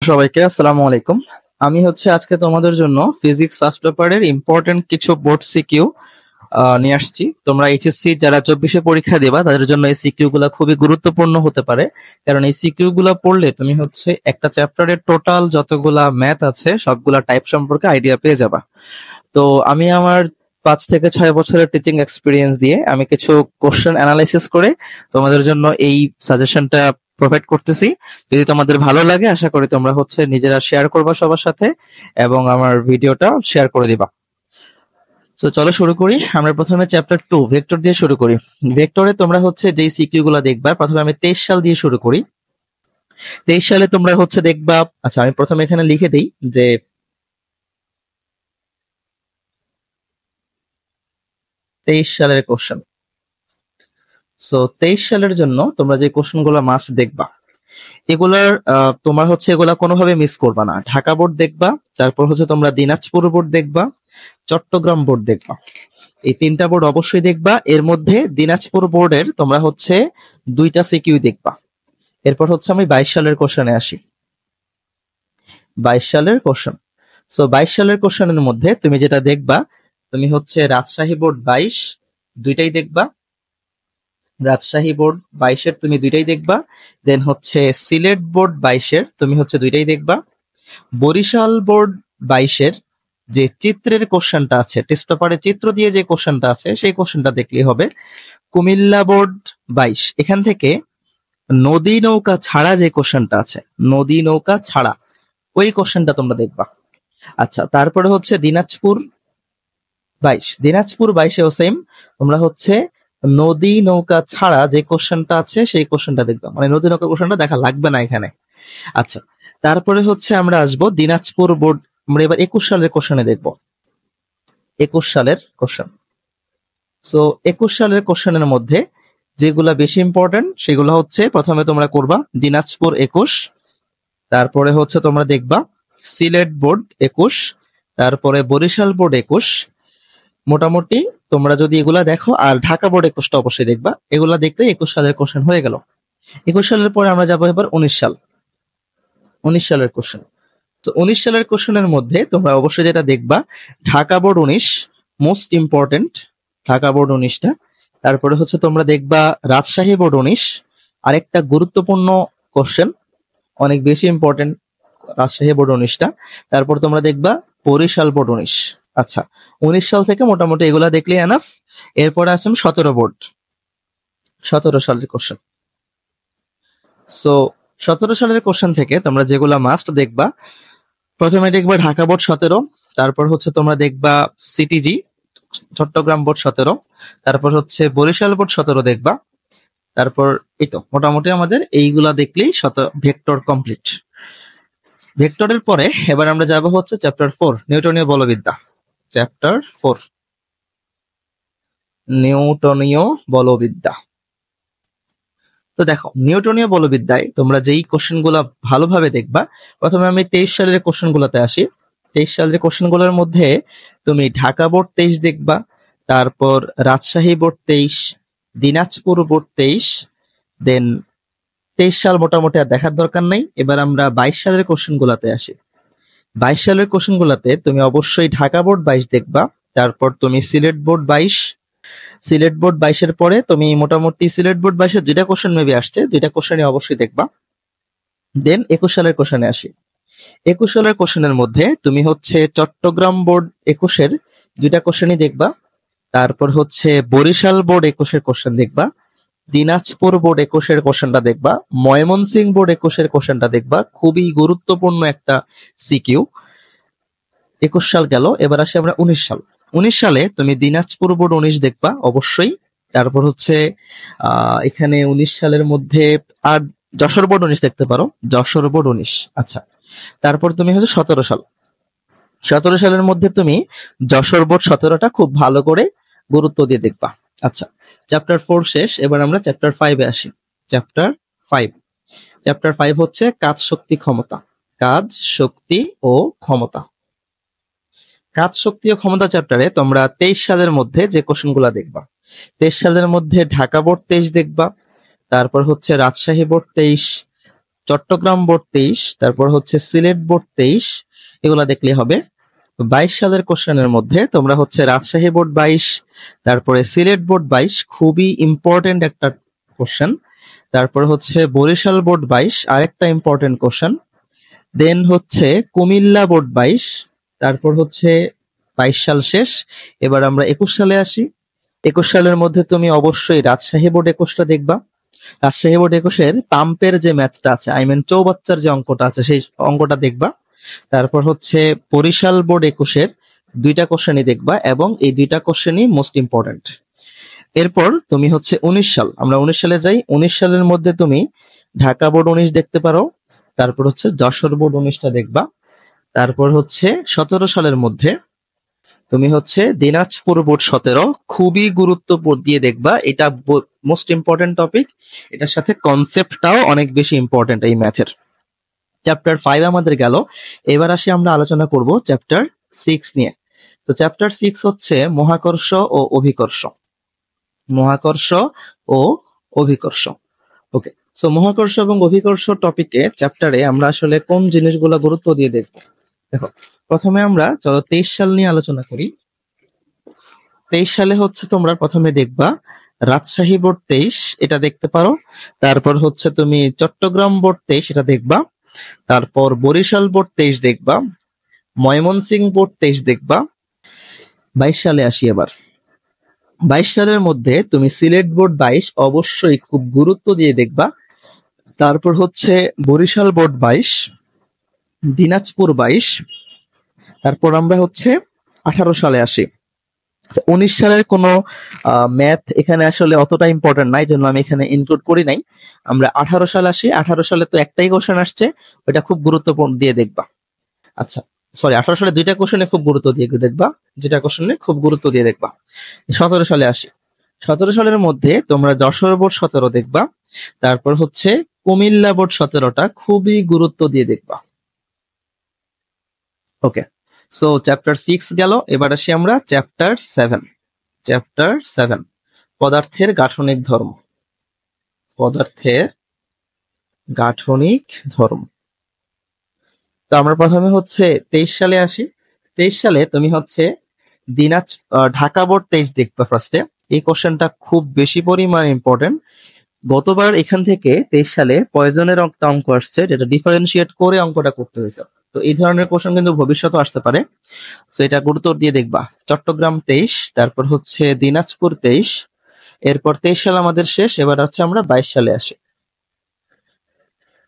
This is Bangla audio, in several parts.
সবাইকে, আসসালামু আলাইকুম। আমি আজকে তোমাদের জন্য ফিজিক্স ফার্স্ট পেপারের ইম্পর্টেন্ট কিছু বোর্ড সিকিউ নিয়ে আসছি। তোমরা এইচএসসি যারা 24-এ পরীক্ষা দেবা তাদের জন্য এই সিকিউ গুলা খুবই গুরুত্বপূর্ণ হতে পারে, কারণ এই সিকিউ গুলা পড়লে তুমি একটা চ্যাপ্টারের টোটাল যতগুলা ম্যাথ আছে সবগুলা টাইপ সম্পর্কে আইডিয়া পেয়ে যাবা। তো আমি আমার 5 থেকে 6 বছরের টিচিং এক্সপিরিয়েন্স দিয়ে আমি কিছু কোশ্চেন অ্যানালাইসিস করে তোমাদের জন্য এই সাজেশনটা প্রোভাইড করতেছি। যদি তোমাদের ভালো লাগে আশা করি তোমরা নিজেরা শেয়ার করবা সবার সাথে এবং আমার ভিডিওটা শেয়ার করে দিবা। তো চলো শুরু করি। আমরা প্রথমে চ্যাপ্টার 2 ভেক্টর দিয়ে শুরু করি। ভেক্টরে তোমরা যেই সিকিউ গুলা দেখবা, প্রথমে আমি 23 সাল দিয়ে শুরু করি। 23 সালে তোমরা দেখবা, আচ্ছা আমি প্রথমে এখানে লিখে দিই যে 23 সালের কোশ্চেন। সো 23 সালের জন্য তোমরা যে কোশ্চেন গুলো মাস্ট দেখবা, এগুলার তোমার এগুলা কোনোভাবে মিস করবা না। ঢাকা বোর্ড দেখবা, তারপর তোমরা দিনাজপুর বোর্ড দেখবা, চট্টগ্রাম বোর্ড দেখবা। এই 3টা বোর্ড অবশ্যই দেখবা। এর মধ্যে দিনাজপুর বোর্ডের তোমরা 2টা সিকিউ দেখবা। এরপর আমি 22 সালের কোশ্চেনে আসি। 22 সালের কোশ্চেন। সো 22 সালের কোশ্চেনের মধ্যে তুমি যেটা দেখবা, তুমি রাজশাহী বোর্ড 22 দুইটাই দেখবা। রাজশাহী বোর্ড 22-এর তুমি দুইটাই দেখবা। দেন সিলেট বোর্ড 22-এর তুমি দুইটাই দেখবা। বরিশাল বোর্ড 22-এর যে চিত্রের কোশ্চেনটা আছে, টেস্ট পেপারে চিত্র দিয়ে যে কোশ্চেনটা আছে সেই কোশ্চেনটা দেখলেই হবে। কুমিল্লা বোর্ড 22, এখান থেকে নদী নৌকা ছাড়া যে কোশ্চেনটা আছে, নদী নৌকা ছাড়া ওই কোশ্চেনটা তোমরা দেখবা। আচ্ছা, তারপরে দিনাজপুর 22, দিনাজপুর 22-এও সেম, তোমরা নদী নৌকা ছাড়া যে কোশ্চেনটা আছে সেই কোশ্চেনটা দেখবা, মানে নদী নৌকা কোশ্চেনটা দেখা লাগবে না এখানে। আচ্ছা, তারপরে আমরা আসবো দিনাজপুর বোর্ড। আমরা এবার 21 সালের কোশ্চেনে দেখবো। 21 সালের কোশ্চেন। সো 21 সালের কোশ্চেনের মধ্যে যেগুলা বেশি ইম্পর্টেন্ট সেগুলো প্রথমে তোমরা করবা দিনাজপুর 21, তারপরে তোমরা দেখবা সিলেট বোর্ড 21, তারপরে বরিশাল বোর্ড 21। মোটামুটি তোমরা যদি এগুলা দেখো, আর ঢাকা বোর্ড 21টা অবশ্যই দেখবা। এগুলা দেখলে 21 সালের কোশ্চেন হয়ে গেল। 21 সালের পরে আমরা যাবো এবার 19 সাল। 19 সালের কোশ্চেন। তো 19 সালের কোশ্চেনের মধ্যে তোমরা অবশ্যই যেটা দেখবা, Dhaka board 19 most important, Dhaka board 19টা। তারপরে তোমরা দেখবা রাজশাহী বোর্ড 19, আরেকটা গুরুত্বপূর্ণ কোশ্চেন, অনেক বেশি ইম্পর্টেন্ট রাজশাহী বোর্ড 19টা। তারপর তোমরা দেখবা বরিশাল বোর্ড 19। আচ্ছা, 19 সাল থেকে মোটামুটি এগুলা দেখলে এনাফ। এরপরে আসেন 17 বোর্ড, 17 সালের কোশ্চেন। সো 17 সালের কোশ্চেন থেকে তোমরা যেগুলা মাস্ট দেখবা, প্রথমে দেখবা ঢাকা বোর্ড 17, তারপর তোমরা দেখবা সিটিজি চট্টগ্রাম বোর্ড 17, তারপর বরিশাল বোর্ড 17 দেখবা। তারপর এই তো মোটামুটি আমাদের এইগুলা দেখলেই ভেক্টর কমপ্লিট। ভেক্টরের পরে এবার আমরা যাবো চ্যাপ্টার 4 নিউটনীয় বলবিদ্যা। চ্যাপ্টার 4 নিউটনীয় বলবিদ্যা। তো দেখো, নিউটনীয় বলবিদ্যায় তোমরা যেই কোশ্চেন গুলা ভালোভাবে দেখবা, প্রথমে আমি 23 সালের কোশ্চেন গুলাতে আসি। 23 সালের কোশ্চেন গুলোর মধ্যে তুমি ঢাকা বোর্ড 23 দেখবা, তারপর রাজশাহী বোর্ড 23, দিনাজপুর বোর্ড 23। দেন 23 সাল মোটামুটি আর দেখার দরকার নাই। এবার আমরা 22 সালের কোশ্চেন গুলাতে আসি। 22 সালের কোশ্চেন গুলাতে তুমি অবশ্যই ঢাকা বোর্ড 22 দেখবা, তারপর তুমি সিলেট বোর্ড 22। সিলেট বোর্ড 22-এর পরে তুমি মোটামুটি সিলেট বোর্ড 22-এর 2টা কোশ্চেন মেবি আসছে, 2টা কোশ্চেনই অবশ্যই দেখবা। দেন 21 সালের কোশ্চেনে আসি। 21 সালের কোশ্চেনের মধ্যে তুমি চট্টগ্রাম বোর্ড 21-এর 2টা কোশ্চেনই দেখবা, তারপর বরিশাল বোর্ড 21-এর কোশ্চেন দেখবা, দিনাজপুর বোর্ড 21-এর কোশ্চেনটা দেখবা, ময়মনসিংহ বোর্ড 21-এর কোশ্চেনটা দেখবা। খুবই গুরুত্বপূর্ণ একটা সিকিউ। 21 সাল গেল, এবার আসি আমরা 19 সাল। 19 সালে তুমি দিনাজপুর বোর্ড 19 দেখবা অবশ্যই। তারপর এখানে 19 সালের মধ্যে আর যশোর বোর্ড 19 দেখতে পারো, যশোর বোর্ড 19। আচ্ছা, তারপর তুমি 17 সাল। 17 সালের মধ্যে তুমি যশোর বোর্ড 17টা খুব ভালো করে গুরুত্ব দিয়ে দেখবা। আচ্ছা, চ্যাপ্টার 4 শেষ। এবার আমরা চ্যাপ্টার 5-এ আসি। চ্যাপ্টার 5। চ্যাপ্টার 5 কাজ, শক্তি, ক্ষমতা। কাজ, শক্তি ও ক্ষমতা। কাজ, শক্তি ও ক্ষমতা চ্যাপ্টারে তোমরা 23 সালের মধ্যে যে কোশ্চেন গুলা দেখবা, 23 সালের মধ্যে ঢাকা বোর্ড 23 দেখবা, তারপর রাজশাহী বোর্ড 23, চট্টগ্রাম বোর্ড 23, তারপর হচ্ছে সিলেট বোর্ড 23, এগুলা দেখলে হবে। 22 সালের কোশ্চেনের মধ্যে তোমরা হচ্ছে রাজশাহী বোর্ড 22, তারপরে সিলেট বোর্ড 22, খুবই ইম্পর্টেন্ট একটা কোশ্চেন। তারপর হচ্ছে বরিশাল বোর্ড 22, আরেকটা ইম্পর্টেন্ট কোশ্চেন। দেন হচ্ছে কুমিল্লা বোর্ড 22, তারপর হচ্ছে 22 সাল শেষ। এবার আমরা 21 সালে আসি। 21 সালের মধ্যে তুমি অবশ্যই রাজশাহী বোর্ড 21টা দেখবা। রাজশাহী বোর্ড 21-এর পাম্পের যে ম্যাথটা আছে, চৌবাচ্চার যে অঙ্কটা আছে, সেই অঙ্কটা দেখবা। তারপর হচ্ছে বরিশাল বোর্ড 21-এর 2টা কোশ্চেনই দেখবা, এবং এই 2টা কোশ্চেনই মোস্ট ইম্পর্টেন্ট। এরপর তুমি হচ্ছে 19 সাল, আমরা 19 সালে যাই। 19 সালের মধ্যে তুমি ঢাকা বোর্ড 19 দেখতে পারো, তারপর হচ্ছে যশোর বোর্ড 19টা দেখবা। তারপর হচ্ছে 17 সালের মধ্যে তুমি হচ্ছে দিনাজপুর বোর্ড 17, খুবই গুরুত্ব দিয়ে দেখবা, এটা মোস্ট ইম্পর্টেন্ট টপিক। এটার সাথে কনসেপ্টটাও অনেক বেশি ইম্পর্টেন্ট এই ম্যাথের। চ্যাপ্টার 5 আমাদের গেল। এবার আসি আমরা আলোচনা করব চ্যাপ্টার 6 নিয়ে। তো চ্যাপ্টার 6 হচ্ছে মহাকর্ষ ও অভিকর্ষ। মহাকর্ষ ও অভিকর্ষ। ওকে, সো মহাকর্ষ এবং অভিকর্ষ টপিকে চ্যাপ্টারে আমরা আসলে কোন জিনিসগুলো গুরুত্ব দিয়ে দেখব। দেখো, প্রথমে আমরা চলো 23 সাল নিয়ে আলোচনা করি। 23 সালে হচ্ছে তোমরা প্রথমে দেখবা রাজশাহী বোর্ড 23, এটা দেখতে পারো। তারপর হচ্ছে তুমি চট্টগ্রাম বোর্ড 23, এটা দেখবা। তারপর বরিশাল বোর্ড 23 দেখবা। ময়মনসিংহ বোর্ড 23 দেখবা। 22 সালে আসি এবার। 22 সালের মধ্যে তুমি সিলেট বোর্ড 22 অবশ্যই খুব গুরুত্ব দিয়ে দেখবা। তারপর হচ্ছে বরিশাল বোর্ড 22, দিনাজপুর 22। তারপর আমরা হচ্ছে 18 সালে আসি। 19 সালের কোনো ম্যাথ এখানে আসলে অতটা ইম্পর্টেন্ট নাই, জন্য আমি এখানে ইনক্লুড করি নাই। আমরা 18 সালে আসি। 18 সালে তো একটাই কোশ্চেন আসছে, ওটা খুব গুরুত্বপূর্ণ দিয়ে দেখবা। আচ্ছা, সরি, 18 সালে 2টা কোশ্চেনে খুব গুরুত্ব দিয়ে দেখবা, 2টা কোশ্চেনে খুব গুরুত্ব দিয়ে দেখবা। 17 সালে আসি। 17 সালের মধ্যে তোমরা যশোর বোর্ড 17 দেখবা। তারপর হচ্ছে কুমিল্লা বোর্ড 17টা খুবই গুরুত্ব দিয়ে দেখবা। ওকে, সো চ্যাপ্টার 6 গেল। এবার আসি আমরা চ্যাপ্টার 7। চ্যাপ্টার 7 পদার্থের গাঠনিক ধর্ম। পদার্থের গাঠনিক ধর্ম। তো আমরা প্রথমে হচ্ছে 23 সালে আসি। 23 সালে তুমি হচ্ছে ঢাকা বোর্ড 23 দেখবা ফার্স্টে। এই কোশ্চেনটা খুব বেশি পরিমাণ ইম্পর্টেন্ট। গতবার এখান থেকে 23 সালে পয়জনের একটা অঙ্ক আসছে, যেটা ডিফারেন্সিয়েট করে অঙ্কটা করতে হয়েছে। তো এই ধরনের কোশ্চেন কিন্তু ভবিষ্যতে আসতে পারে, তো এটা গুরুত্ব দিয়ে দেখবা। চট্টগ্রাম 23, তারপর হচ্ছে দিনাজপুর 23। এরপর 23 সাল আমাদের শেষ। এবার হচ্ছে আমরা 22 সালে আসি।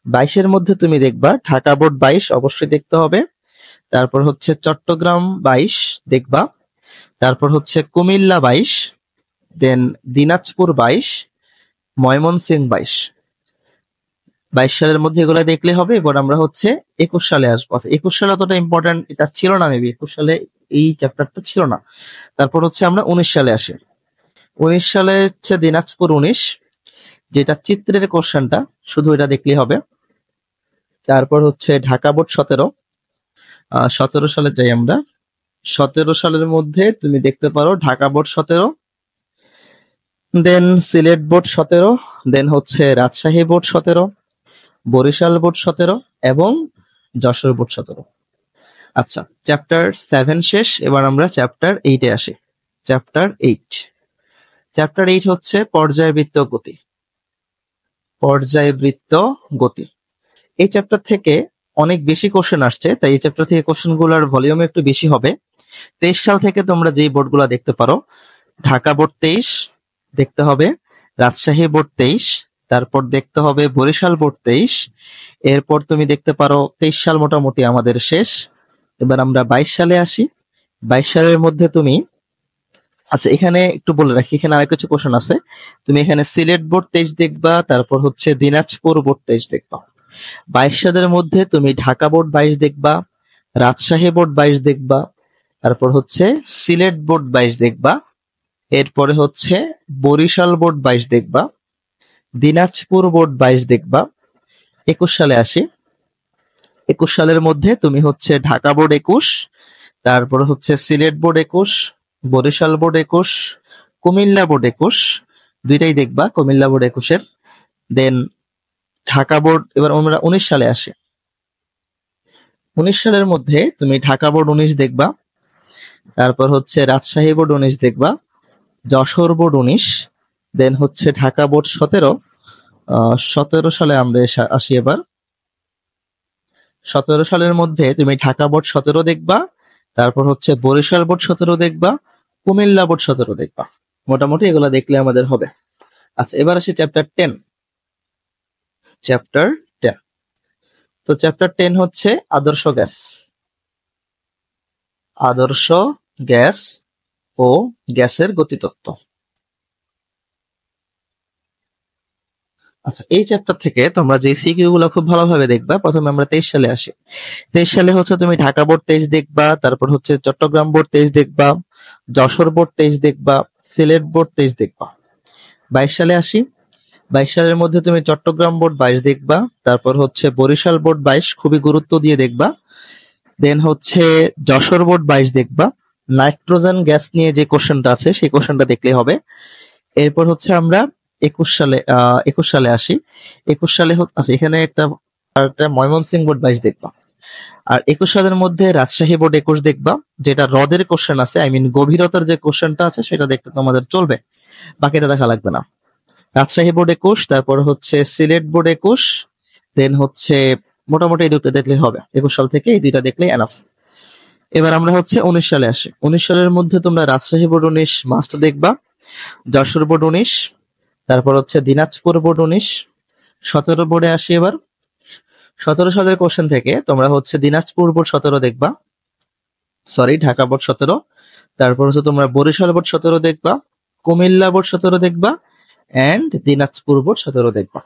22-এর মধ্যে তুমি দেখবা ঢাকা বোর্ড 22 অবশ্যই দেখতে হবে। তারপর হচ্ছে চট্টগ্রাম 22 দেখবা। তারপর হচ্ছে কুমিল্লা 22, দেন দিনাজপুর 22, ময়মনসিংহ 22। 22 সালের মধ্যে এগুলো দেখলে হবে। এবার আমরা হচ্ছে 21 সালে আসবো। আচ্ছা, 21 সালে অতটা ইম্পর্টেন্ট এটা ছিল না, মেবি 21 সালে এই চ্যাপ্টারটা ছিল না। তারপর হচ্ছে আমরা 19 সালে আসি। 19 সালে হচ্ছে দিনাজপুর 19, যেটা চিত্রের কোশ্চেনটা, শুধু এটা দেখলেই হবে। তারপর হচ্ছে ঢাকা বোর্ড 17। 17 সালে যাই আমরা। 17 সালের মধ্যে তুমি দেখতে পারো ঢাকা বোর্ড 17, দেন সিলেট বোর্ড 17, দেন হচ্ছে রাজশাহী বোর্ড 17, বরিশাল বোর্ড 17 এবং যশোর বোর্ড 17। আচ্ছা, চ্যাপ্টার 7 শেষ। এবার আমরা চ্যাপ্টার 8-এ আসি। চ্যাপ্টার 8। চ্যাপ্টার 8 হচ্ছে পর্যায়বৃত্ত গতি। পর্যায়বৃত্ত গতি। এই চ্যাপ্টার থেকে অনেক বেশি কোশ্চেন আসছে, তাই এই চ্যাপ্টার থেকে কোশ্চেন গুলার ভলিউম একটু বেশি হবে। 23 সাল থেকে তোমরা যেই বোর্ডগুলো দেখতে পারো, ঢাকা বোর্ড 23 দেখতে হবে, রাজশাহী বোর্ড 23, তারপর দেখতে হবে বরিশাল বোর্ড 23। এরপর তুমি দেখতে পারো 23 সাল মোটামুটি আমাদের শেষ। এবার আমরা 22 সালে আসি। 22 সালের মধ্যে তুমি, আচ্ছা এখানে একটু বলে রাখি, এখানে আরেক কিছু কোশ্চেন আছে। তুমি এখানে সিলেট বোর্ড 23 দেখবা, তারপর হচ্ছে দিনাজপুর বোর্ড 23 দেখবা। 22 সালের মধ্যে তুমি ঢাকা বোর্ড 22 দেখবা, রাজশাহী বোর্ড 22 দেখবা, তারপর হচ্ছে সিলেট বোর্ড 22 দেখবা। এরপরে হচ্ছে বরিশাল বোর্ড 22 দেখবা, দিনাজপুর বোর্ড 22 দেখবা। 21 সালে আসি। 21 সালের মধ্যে তুমি হচ্ছে ঢাকা বোর্ড 21, তারপর হচ্ছে Sylhet board 21, Barishal board 21, Comilla board 21, দুইটাই দেখবা কুমিল্লা বোর্ড 21-এর। দেন ঢাকা বোর্ড, এবার আমরা 19 সালে আসি। 19 সালের মধ্যে তুমি ঢাকা বোর্ড 19 দেখবা, তারপর হচ্ছে রাজশাহী বোর্ড 19 দেখবা, যশোর বোর্ড 19, দেন হচ্ছে ঢাকা বোর্ড 17। 17 সালে আমরা আসি এবার। 17 সালের মধ্যে তুমি ঢাকা বোর্ড 17 দেখবা, তারপর হচ্ছে বরিশাল বোর্ড 17 দেখবা, কুমিল্লা বোর্ড 17 দেখবা। মোটামুটি এগুলা দেখলে আমাদের হবে। আচ্ছা, এবার আসি চ্যাপ্টার 10। চ্যাপ্টার 10, তো চ্যাপ্টার 10 হচ্ছে আদর্শ গ্যাস। আদর্শ গ্যাস ও গ্যাসের গতিতত্ত্ব। আচ্ছা, এই চ্যাপ্টার থেকে তোমরা যে সিকিউ গুলো খুব ভালোভাবে দেখবা। প্রথমে আমরা 23 সালে আসি। 23 সালে হচ্ছে তুমি ঢাকা বোর্ড 23 দেখবা, তারপর হচ্ছে চট্টগ্রাম বোর্ড 23 দেখবা, যশোর বোর্ড 23 দেখবা, সিলেট বোর্ড 23 দেখবা। 22 সালে আসি। 22 সালের মধ্যে তুমি চট্টগ্রাম বোর্ড 22 দেখবা, তারপর হচ্ছে বরিশাল বোর্ড 22 খুবই গুরুত্ব দিয়ে দেখবা, দেন হচ্ছে যশোর বোর্ড 22 দেখবা। নাইট্রোজেন গ্যাস নিয়ে যে কোশ্চেনটা আছে সেই কোশ্চেনটা দেখলেই হবে। এরপর হচ্ছে আমরা 21 সালে আসি। 21 সালে আচ্ছা, এখানে একটা ময়মনসিংহ বোর্ড 22 দেখবা। আর 21 সালের মধ্যে রাজশাহী বোর্ড 21 দেখবা, যেটা হ্রদের কোশ্চেন আছে, আই মিন গভীরতার যে কোশ্চেনটা আছে সেটা দেখতে তোমাদের চলবে, বাকিটা দেখা লাগবে না। রাজশাহী বোর্ড 21, তারপর হচ্ছে সিলেট বোর্ড 21, দেন হচ্ছে মোটামুটি এই দুটো দেখলেই হবে। 21 সাল থেকে এই দুইটা দেখলেই এনাফ। এবার আমরা হচ্ছে 19 সালে আসি। 19 সালের মধ্যে তোমরা রাজশাহী বোর্ড 19 মাস্ট দেখবা, যশোর বোর্ড 19, তারপর হচ্ছে দিনাজপুর বোর্ড 19। 17 বোর্ডে আসি এবার। 17 সালের কোশ্চেন থেকে তোমরা হচ্ছে দিনাজপুর বোর্ড 17 দেখবা, সরি ঢাকা বোর্ড 17, তারপর হচ্ছে তোমরা বরিশাল বোর্ড 17 দেখবা, কুমিল্লা বোর্ড 17 দেখবা, এন্ড দিনাজপুর বোর্ড 17 দেখবা।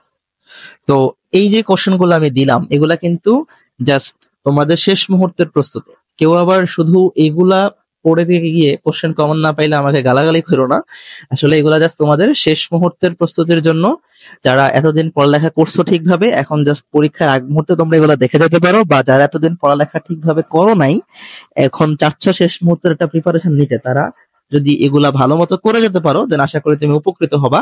তো এই যে কোশ্চেন গুলো আমি দিলাম, এগুলা কিন্তু জাস্ট তোমাদের শেষ মুহূর্তের প্রস্তুতি। কেউ আবার শুধু এগুলা পড়ে থেকে গিয়ে কোশ্চেন কমন না পাইলে আমাকে গালাগালি করো না। আসলে এগুলা জাস্ট তোমাদের শেষ মুহূর্তের প্রস্তুতির জন্য। যারা এতদিন পড়ালেখা করছো ঠিকভাবে, এখন জাস্ট পরীক্ষার আগ মুহূর্তে তোমরা এগুলা দেখে যেতে পারো, বা যারা এতদিন পড়ালেখা ঠিকভাবে করো নাই, এখন চাচ্ছ শেষ মুহূর্তের একটা প্রিপারেশন নিতে, তারা যদি এগুলা ভালো মতো করে যেতে পারো, দেন আশা করি তুমি উপকৃত হবা।